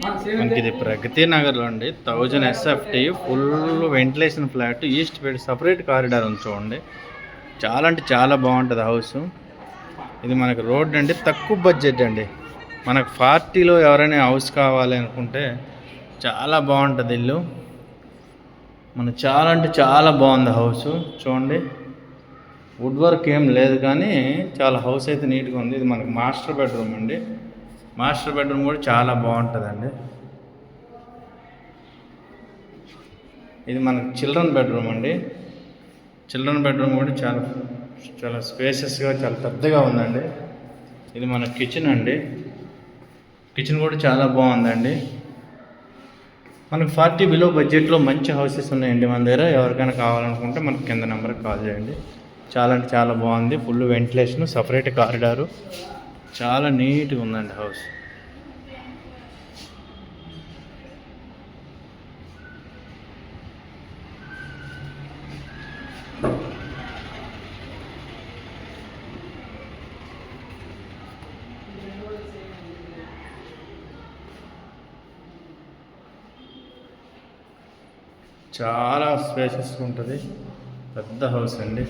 మనకి ఇది ప్రగతి నగర్లో అండి 1000 SFT full ventilation flat east side separate corridor ఉంది చూడండి. చాలా అంటే చాలా బాగుంటుంది హౌస్. ఇది మనకు రోడ్ అండి, తక్కువ బడ్జెట్ అండి. మనకు 40లో ఎవరైనా హౌస్ కావాలి అనుకుంటే చాలా బాగుంటుంది ఇల్లు. మన చాలా అంటే చాలా బాగుంది హౌస్ చూడండి. వుడ్ వర్క్ ఏం లేదు కానీ చాలా హౌస్ అయితే నీట్గా ఉంది. ఇది మనకు మాస్టర్ బెడ్రూమ్ అండి. మాస్టర్ బెడ్రూమ్ కూడా చాలా బాగుంటుందండి. ఇది మనకు చిల్డ్రన్ బెడ్రూమ్ అండి. చిల్డ్రన్ బెడ్రూమ్ కూడా చాలా చాలా స్పేసెస్గా చాలా పెద్దగా ఉందండి. ఇది మన కిచెన్ అండి. కిచెన్ కూడా చాలా బాగుందండి. మనకు 40 బిలో బడ్జెట్లో మంచి హౌసెస్ ఉన్నాయండి మన దగ్గర. ఎవరికైనా కావాలనుకుంటే మనకు కింద నెంబర్కి కాల్ చేయండి. చాలా అంటే చాలా బాగుంది. ఫుల్ వెంటిలేషన్, సపరేట్ కారిడారు, చాలా నీట్గా ఉందండి హౌస్. చాలా స్పేసెస్ ఉంటుంది. పెద్ద హౌస్ అండి.